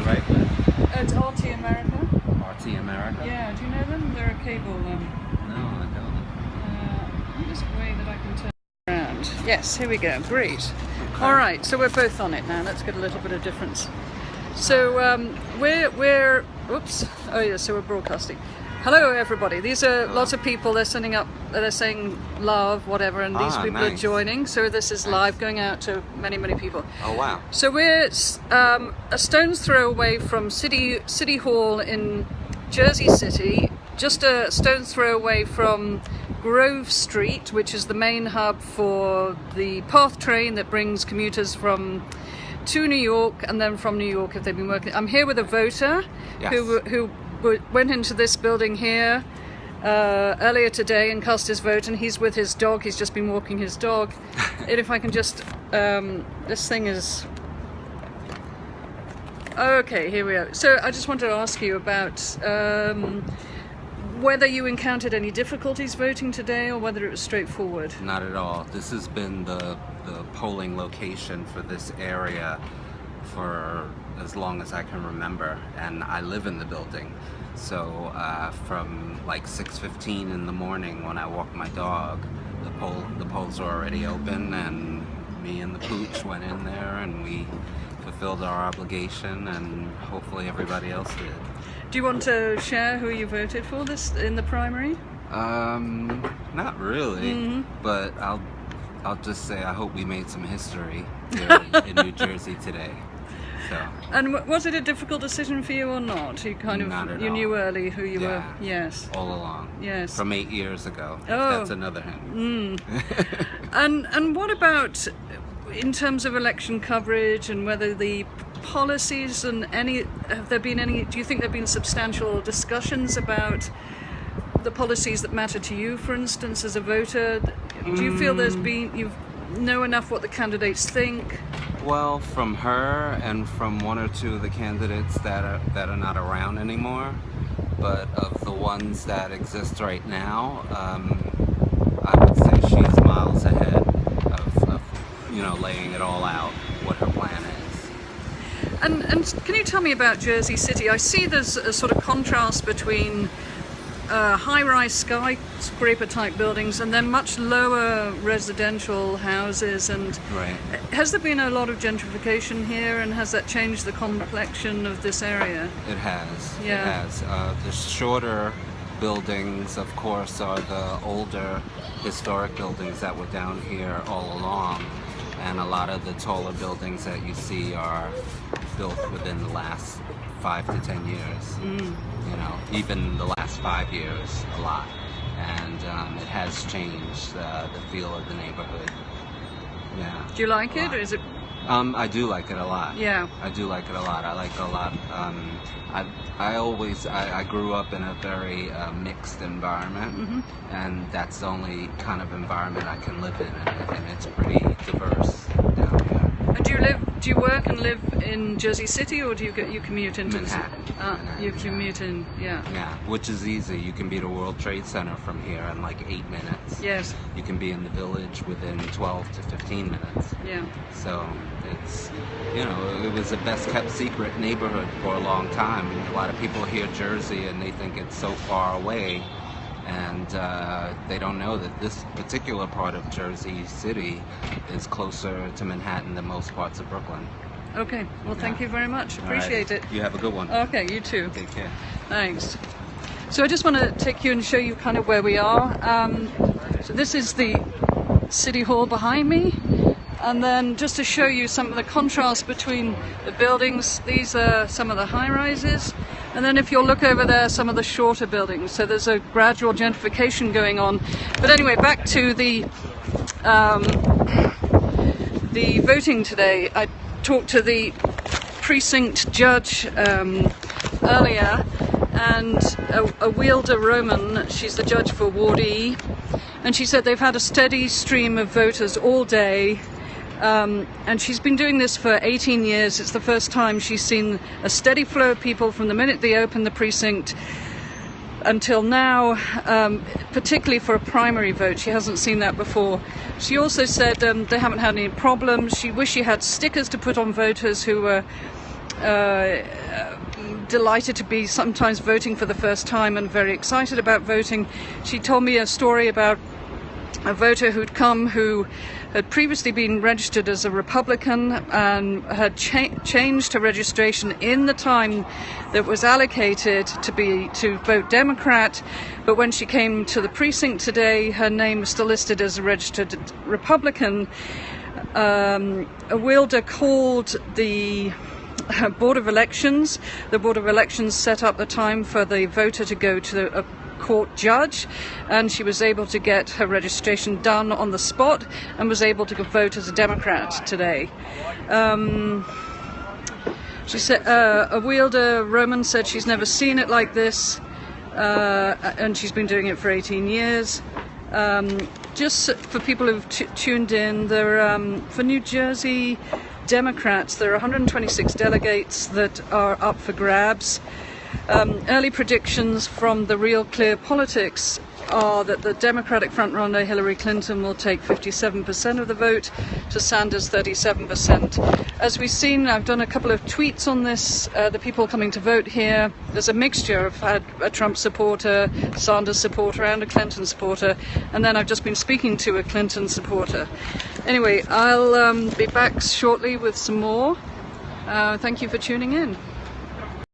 write with? It's RT America. RT America? Yeah, do you know them? They're a cable. No, I don't. There's a way that I can turn around. Yes, here we go. Great. Okay. All right, so we're both on it now. Let's get a little bit of difference. So we're oops. Oh yeah, so we're broadcasting. Hello everybody. These are lots of people. They're sending up. They're saying love, whatever, and these people are nice. joining. So this is live, going out to many people. Oh wow. So we're a stone's throw away from City Hall in Jersey City. Just a stone's throw away from Grove Street, which is the main hub for the PATH train that brings commuters to New York, and then from New York if they've been working. I'm here with a voter who went into this building here earlier today and cast his vote, and he's with his dog. He's just been walking his dog. And if I can just this thing is okay, here we are. So I just wanted to ask you about whether you encountered any difficulties voting today, or whether it was straightforward. Not at all. This has been the polling location for this area for as long as I can remember, and I live in the building. So from like 6:15 in the morning when I walk my dog, the polls are already open, and me and the pooch went in there and we fulfilled our obligation, and hopefully everybody else did. Do you want to share who you voted for this in the primary? Not really, but I'll just say I hope we made some history here in New Jersey today. So. And was it a difficult decision for you or not? You you knew early who you were. Yes. All along. Yes. From 8 years ago. Oh. That's another hint. And what about in terms of election coverage, and whether the policies and have there been any? Do you think there've been substantial discussions about the policies that matter to you, for instance, as a voter? Do you feel you know enough what the candidates think? Well, from her and from one or two of the candidates that are not around anymore, but of the ones that exist right now, I would say she's miles ahead of laying it all out, what her plan is. And can you tell me about Jersey City? I see there's a sort of contrast between high-rise skyscraper type buildings and then much lower residential houses, and has there been a lot of gentrification here, and has that changed the complexion of this area? It has. Yeah. It has. The shorter buildings, of course, are the older historic buildings that were down here all along, and a lot of the taller buildings that you see are built within the last 5 to 10 years. Even the last 5 years, a lot. And it has changed the feel of the neighborhood. Yeah. Do you like it, or is it? I do like it a lot. Yeah. I do like it a lot. I like it a lot. I grew up in a very mixed environment, and that's the only kind of environment I can live in, and it's pretty diverse down here. Do you work and live in Jersey City, or do you commute into Manhattan? You commute in, yeah. Yeah, which is easy. You can be to World Trade Center from here in like 8 minutes. Yes. You can be in the Village within 12 to 15 minutes. Yeah. So it's, it was the best kept secret neighborhood for a long time. A lot of people hear Jersey and they think it's so far away, and they don't know that this particular part of Jersey City is closer to Manhattan than most parts of Brooklyn. Okay, well, thank you very much. Appreciate it. You have a good one. Okay, you too. Take care. Thanks. So I just want to take you and show you kind of where we are. So this is the City Hall behind me, and then just to show you some of the contrast between the buildings, these are some of the high-rises, and then if you'll look over there, some of the shorter buildings. So there's a gradual gentrification going on. But anyway, back to the voting today. I talked to the precinct judge earlier, and a Wielder Roman, she's the judge for Ward E, and she said they've had a steady stream of voters all day, and she's been doing this for 18 years. It's the first time she's seen a steady flow of people from the minute they open the precinct until now, particularly for a primary vote. She hasn't seen that before. She also said they haven't had any problems. She wished she had stickers to put on voters who were delighted to be sometimes voting for the first time and very excited about voting. She told me a story about a voter who'd come who had previously been registered as a Republican and had changed her registration in the time that was allocated to vote Democrat, but when she came to the precinct today, her name was still listed as a registered Republican. A wielder called the Board of Elections. The Board of Elections set up the time for the voter to go to a court judge, and she was able to get her registration done on the spot and was able to vote as a Democrat today. She said, a wielder, Roman, said she's never seen it like this, and she's been doing it for 18 years. Just for people who've tuned in, for New Jersey Democrats, there are 126 delegates that are up for grabs. Early predictions from the Real Clear Politics are that the Democratic frontrunner Hillary Clinton will take 57% of the vote to Sanders' 37%. As we've seen, I've done a couple of tweets on this, the people coming to vote here. There's a mixture. I've had a Trump supporter, Sanders supporter and a Clinton supporter, and then I've just been speaking to a Clinton supporter. Anyway, I'll be back shortly with some more. Thank you for tuning in.